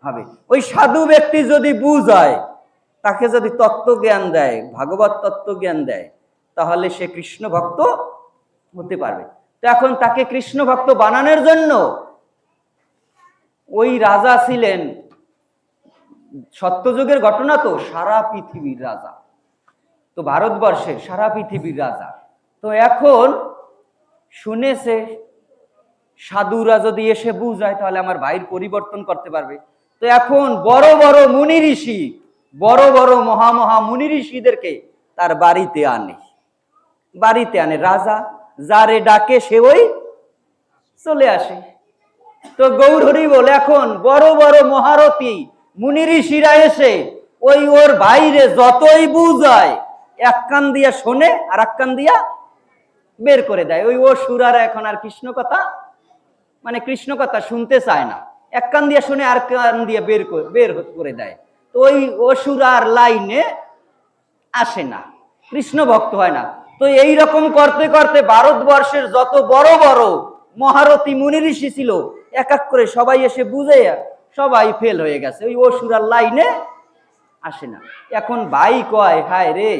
Speaker 1: হবে। ওই সাধু ব্যক্তি যদি বুঝায়, তাকে যদি তত্ত্ব জ্ঞান দেয়, ভাগবত তত্ত্ব জ্ঞান দেয়, তাহলে সে কৃষ্ণ ভক্ত হতে পারবে। তো এখন তাকে কৃষ্ণ ভক্ত বানানোর জন্য ওই রাজা ছিলেন, সত্যযুগের ঘটনা তো, সারা পৃথিবীর রাজা, তো ভারতবর্ষের সারা পৃথিবীর রাজা। তো এখন শুনেছে সাধুরা যদি এসে বুঝায় তাহলে আমার ভাইয়ের পরিবর্তন করতে পারবে। তো এখন বড় বড় মুনি ঋষি, বড় বড় মহা মুনি ঋষিদেরকে তার বাড়িতে আনে রাজা, যারে ডাকে সে ওই চলে আসে। তো গৌর হরি বলে এখন বড় বড় মহারথী মুনি ঋষিরা এসে ওই ওর বাইরে যতই বুঝায়, এক কান দিয়া শোনে আর এক কান দিয়া বের করে দেয়। ওই অসুরারা এখন আর কৃষ্ণ কথা শুনতে চায় না, এক কান দিয়ে শুনে আর কান দিয়ে বের করে দেয়। তো ওই অসুরার লাইনে আসে না, কৃষ্ণ ভক্ত হয় না। তো এই রকম করতে করতে ভারতবর্ষের যত বড় বড় মহারথী মুনি ঋষি ছিল, এক এক করে সবাই এসে বুঝে সবাই ফেল হয়ে গেছে, ওই অসুরার লাইনে আসে না। এখন ভাই কয়, হায় রে,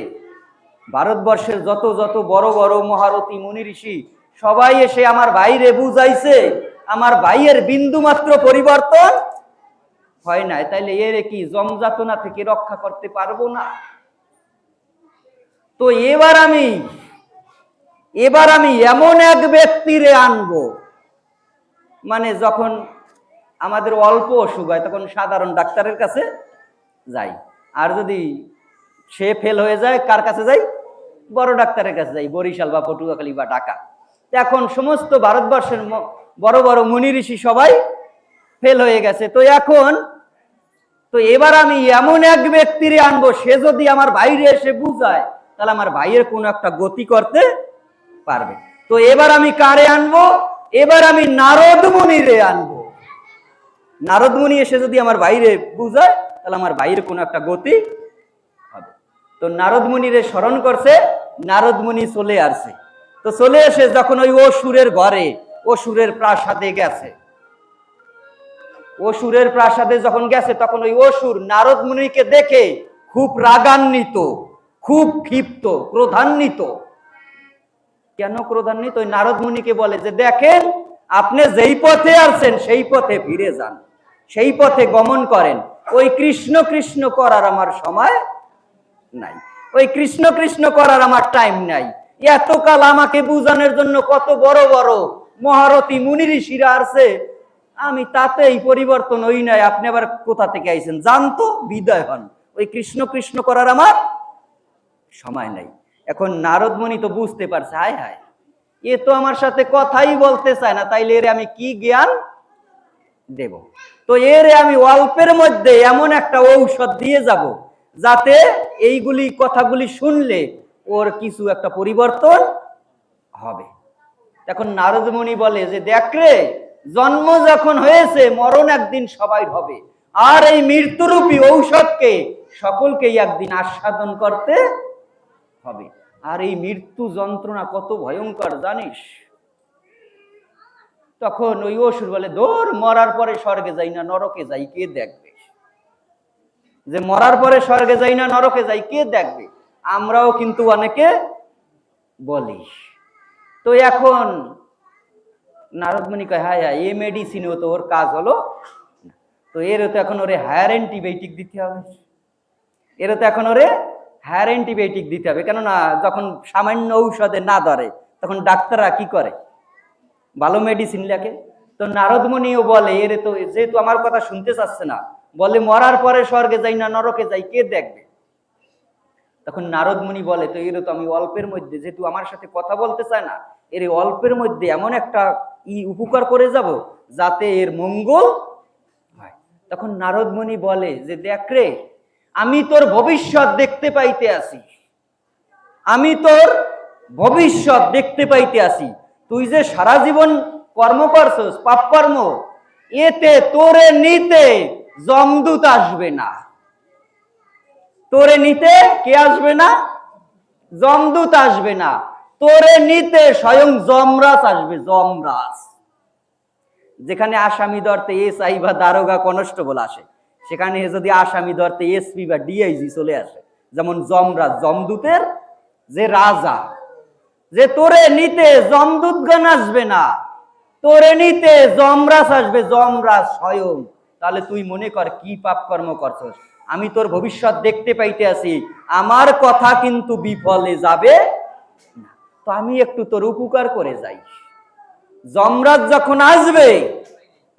Speaker 1: ভারতবর্ষের যত যত বড় বড় মহারথী মুনি ঋষি সবাই এসে আমার ভাইরে বুঝাইছে, আমার ভাইয়ের বিন্দু মাত্র পরিবর্তন হয় নাই, তাইলে এর কি জমযাতনা থেকে রক্ষা করতে পারবো না? তো এবার আমি এমন এক ব্যক্তিরে আনবো, মানে যখন আমাদের অল্প অসুখ হয় তখন সাধারণ ডাক্তারের কাছে যাই, আর যদি সে ফেল হয়ে যায় কার কাছে যাই? বড় ডাক্তারের কাছে যাই, বরিশাল বা পটুয়াখালী বা ঢাকা। এখন সমস্ত ভারতবর্ষের বড় বড় মুনি ঋষি সবাই ফেল হয়ে গেছে। তো এবার আমি এমন এক ব্যক্তিরে আনবো, সে যদি আমার ভাইরে এসে বুঝায় তাহলে আমার ভাইয়ের কোনো একটা গতি করতে পারবে। তো এবার আমি কারে আনবো? এবার আমি নারদ মুনিরে আনবো। নারদ মুনি এসে যদি আমার ভাইরে বুঝায় তাহলে আমার ভাইয়ের কোনো একটা গতি হবে। তো নারদ মুনিরে স্মরণ করছে, নারদ মুনি চলে আসছে। তো চলে এসে যখন ওই অসুরের ঘরে, অসুরের প্রাসাদে গেছে, অসুরের প্রাসাদে যখন গেছে তখন ওই অসুর নারদ মুনিকে দেখে খুব রাগান্বিত, খুব ক্ষিপ্ত, ক্রোধান্বিত। কেন ক্রোধান্বিত? ওই নারদ মুনিকে বলে যে, দেখেন, আপনি যেই পথে আসছেন সেই পথে ফিরে যান, সেই পথে গমন করেন। ওই কৃষ্ণ কৃষ্ণ করার আমার সময় নাই, ওই কৃষ্ণ কৃষ্ণ করার আমার টাইম নাই। এতকাল আমাকে বুঝানোর জন্য কত বড় বড় মহারথী মুনি ঋষিরা আসছে, আমি তাতেই পরিবর্তন হই নাই। আপনি আবার কোথা থেকে আইছেন? জানতো, বিদায় হন। ওই কৃষ্ণ কৃষ্ণ করার আমার সময় নাই। এখন নারদ মুনি তো বুঝতে পারছে, হায় হায়, এ তো আমার সাথে কথাই বলতে চায় না, তাইলে এর আমি কি জ্ঞান দেব? তো এরে আমি অল্পের মধ্যে এমন একটা ঔষধ দিয়ে যাব যাতে এইগুলি কথাগুলি শুনলে ওর কিছু একটা পরিবর্তন হবে। এখন নারদ মুনি বলে যে, দেখ রে, জন্ম যখন হয়েছে মরণ একদিন সবাই হবে, আর এই মৃত্যুরূপী ঔষধকে সকলকেই একদিন আস্বাদন করতে হবে। আর এই মৃত্যু যন্ত্রণা কত ভয়ঙ্কর জানিস? তখন ওই অসুর বলে, ধর, মরার পরে স্বর্গে যাই না নরকে যাই, কে দেখবে? যে মরার পরে স্বর্গে যাই না নরকে যাই, কে দেখবে? আমরাও কিন্তু অনেকে বলি। তো এখন নারদ মুনি কয়, হায় হায়, এ মেডিসিনও তো ওর কাজ হলো। তো এরও তো এখন ওরে হায়ার অ্যান্টিবায়োটিক দিতে হবে, হায়ার অ্যান্টিবায়োটিক দিতে হবে। কেননা যখন সামান্য ঔষধে না ধরে তখন ডাক্তাররা কি করে? ভালো মেডিসিন লেখে। তো নারদ মুনিও বলে, এর তো যেহেতু আমার কথা শুনতে চাচ্ছে না, বলে মরার পরে স্বর্গে যাই না নরকে যাই, কে দেখবে? তখন নারদ মুনি বলে, তো এর তো আমি অল্পের মধ্যে, যেহেতু আমার সাথে কথা বলতে চায় না, এর অল্পের মধ্যে এমন একটা উপকার করে যাব, যাতে এর মঙ্গল হয়। তখন নারদ মুনি বলে যে দেখ রে, আমি তোর ভবিষ্যৎ দেখতে পাইতে আসি, আমি তোর ভবিষ্যৎ দেখতে পাইতে আসি। তুই যে সারা জীবন কর্ম করছস, পাপ কর্ম, এতে তোরে নিতে যমদূত আসবে না। তোরে নিতে কে আসবে না? যমদূত আসবে না। তোরে নিতে স্বয়ং যমরাজ আসবে, যমরাজ। যেখানে আসামি ধরতে এসআই বা দারোগা কনস্টেবল আসে, সেখানে যদি আসামি ধরতে এসপি বা ডিআইজি চলে আসে, যেমন যমরাজ, যমদূতের যে রাজা, যে তোরে নিতে যমদূতগণ আসবে না, তোরে নিতে যমরাজ আসবে, যমরাজ স্বয়ং। তাহলে তুই মনে কর কি পাপ কর্ম করছস, আমি তোর ভবিষ্যৎ দেখতে পাইতে আছি, আমার কথা কিন্তু বিফলে যাবে না। তো আমি একটু তোর উপকার করে যাই। যমরাজ যখন আসবে,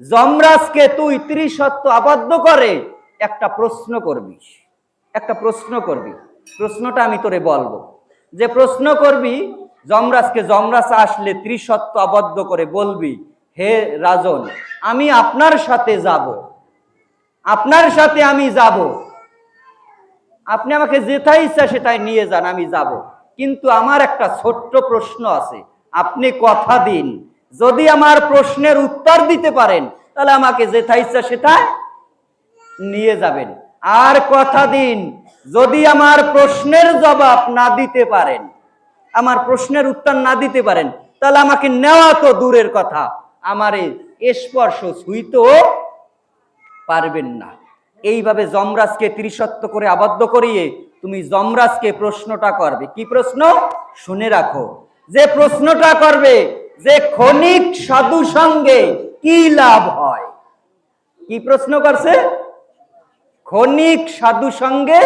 Speaker 1: যমরাজকে তুই ত্রিসত্য আবদ্ধ করে একটা প্রশ্ন করবি, একটা প্রশ্ন করবি। প্রশ্নটা আমি তোরে বলবো। যে প্রশ্ন করবি যমরাজকে, যমরাজ আসলে ত্রিসত্য আবদ্ধ করে বলবি, হে রাজন, আমি আপনার সাথে যাব, আপনার সাথে আমি যাব, আপনি আমাকে যেথায় ইচ্ছা সেটাই নিয়ে যান, আমি যাব, কিন্তু আমার একটা ছোট্ট প্রশ্ন আছে, আপনি কথা দিন যদি আমার প্রশ্নের উত্তর দিতে পারেন তাহলে আমাকে যেথায় ইচ্ছা সেটাই নিয়ে যাবেন, আর কথা দিন যদি আমার প্রশ্নের জবাব না দিতে পারেন, আমার প্রশ্নের উত্তর না দিতে পারেন, তাহলে আমাকে নেওয়া তো দূরের কথা, আমারে স্পর্শ ছুঁইতেও পারবেন না। এইভাবে যমরাজকে ত্রিসত্য করে আবদ্ধ করিয়ে তুমি যমরাজকে প্রশ্নটা করবে। কি প্রশ্ন? শুনে রাখো। যে প্রশ্নটা করবে যে ক্ষণিক সাধু সঙ্গে কি লাভ হয়। কি প্রশ্ন করছে? ক্ষণিক সাধু সঙ্গে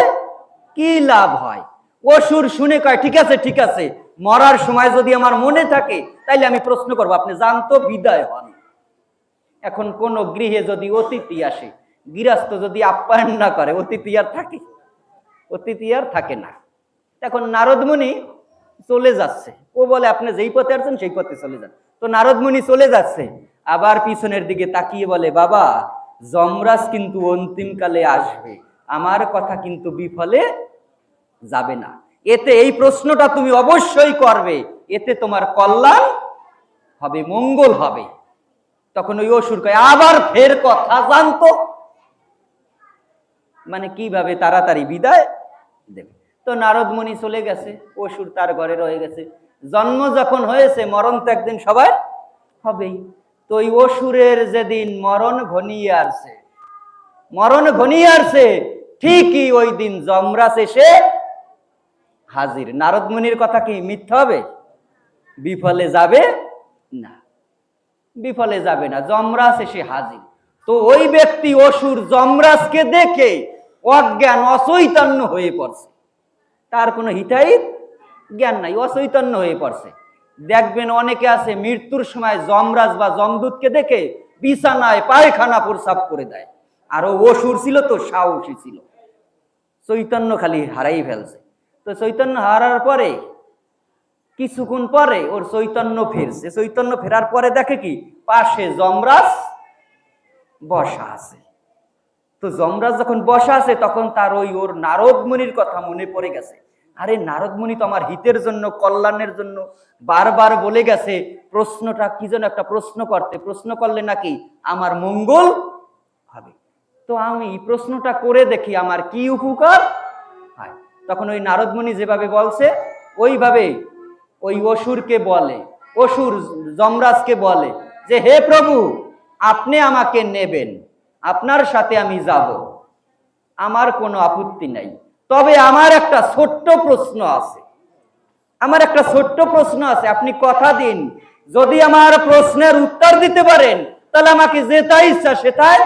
Speaker 1: কি লাভ হয়। অসুর শুনে কয় ঠিক আছে, ঠিক আছে, মরার সময় যদি আমার মনে থাকে তাইলে আমি প্রশ্ন করবো, আপনি জানতো বিদায় হন। এখন কোন গৃহে যদি অতিথি আসে, গৃহস্থ যদি আপ্যায়ন না করে, অতিথি আর থাকে? অতিথি আর থাকে না। এখন নারদ মুনি চলে যাচ্ছে, ও বলে আপনি যেই পথে আসছেন সেই পথে চলে যান। তো নারদ মুনি চলে যাচ্ছে, আবার পিছনের দিকে তাকিয়ে বলে, বাবা, যমরাজ কিন্তু অন্তিমকালে আসবে, আমার কথা কিন্তু বিফলে যাবে না, এতে এই প্রশ্নটা তুমি অবশ্যই করবে, এতে তোমার কল্যাণ হবে, মঙ্গল হবে। তখন ওই অসুর কয়, আবার ফের কথা জানতো, মানে কিভাবে তাড়াতাড়ি বিদায় দেবে। তো নারদ মুনি চলে গেছে, অসুর তার ঘরে রয়ে গেছে। জন্ম যখন হয়েছে, মরণ তো একদিন সবার হবেই। তো ওই অসুরের যেদিন মরণ ঘনিয়ে আসছে, মরণ ঘনিয়ে আসছে, ঠিকই ওই দিন যমরাজ এসে হাজির। নারদ মুনির কথা কি মিথ্যা হবে? বিফলে যাবে না, বিফলে যাবে না, যমরাজ এসে হাজির। তো ওই ব্যক্তি অসুর যমরাজকে দেখে অজ্ঞান, অচৈতন্য হয়ে পড়ছে, তার কোনো হিতাহিত জ্ঞান নাই, অচৈতন্য হয়ে পড়ছে। দেখবেন অনেকে আছে মৃত্যুর সময় যমরাজ বা যমদূতকে দেখে বিছানায় পায়খানা প্রস্রাব করে দেয়। আর ও অসুর ছিল তো সাহসী ছিল, চৈতন্য খালি হারাই ফেলছে। তো চৈতন্য হারার পরে কিছুক্ষণ পরে ওর চৈতন্য ফিরছে, চৈতন্য ফেরার পরে দেখে কি পাশে যমরাজ বসা আছে। তো যমরাজ যখন বসা আছে তখন তার ওর নারদ মুনির কথা মনে পড়ে গেছে। আরে নারদ মুনি তো আমার হিতের জন্য, কল্যাণের জন্য বারবার বলে গেছে প্রশ্নটা কি যেন একটা প্রশ্ন করতে, প্রশ্ন করলে নাকি আমার মঙ্গল হবে, তো আমি প্রশ্নটা করে দেখি আমার কি উপকার হয়। তখন ওই নারদ মুনি যেভাবে বলছে ওইভাবে ওই অসুরকে বলে, অসুর যমরাজকে বলে যে হে প্রভু, আপনি আমাকে নেবেন, আপনার সাথে আমি যাব, আমার কোনো আপত্তি নাই, তবে আমার একটা ছোট্ট প্রশ্ন আছে, আমার একটা ছোট্ট প্রশ্ন আছে, আপনি কথা দিন যদি আমার প্রশ্নের উত্তর দিতে পারেন তাহলে আমাকে যেটাই ইচ্ছা সেটাই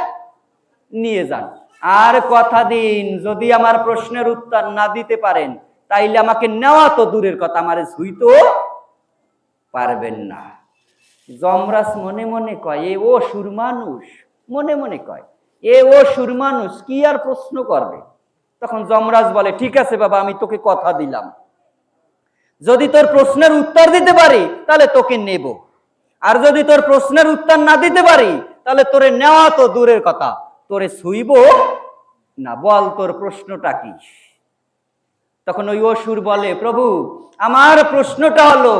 Speaker 1: নিয়ে যান, আর কথা দিন যদি আমার প্রশ্নের উত্তর না দিতে পারেন তাইলে আমাকে নেওয়া তো দূরের কথা, আমারে ছুঁইতেও পারবেন না। যমরাজ মনে মনে কয়, এ অসুর মানুষ, মনে মনে কয় এ অসুর মানুষ, কি আর প্রশ্ন করবে। তখন যমরাজ বলে, ঠিক আছে বাবা, আমি তোকে কথা দিলাম, যদি তোর প্রশ্নের উত্তর দিতে পারি তাহলে তোকে নেব, আর যদি তোর প্রশ্নের উত্তর না দিতে পারি, তাহলে তোরে নেওয়া তো দূরের কথা, তোরে ছুইব না। বল তোর প্রশ্নটা কি? তখন ওই অসুর বলে, প্রভু আমার প্রশ্নটা হলো,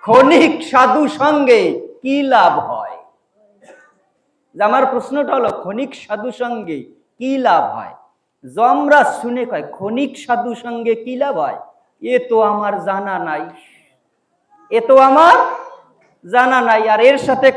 Speaker 1: ক্ষণিক সাধু সঙ্গে কি লাভ হয়? যে আমার প্রশ্নটা হলো, ক্ষণিক সাধু সঙ্গে কি লাভ হয়? যমরাজ শুনে কয়, ক্ষণিক সাধু সঙ্গে কি লাভ হয়? এ তো আমার জানা নাই, এ তো আমার জানা নাই। আর এর সাথে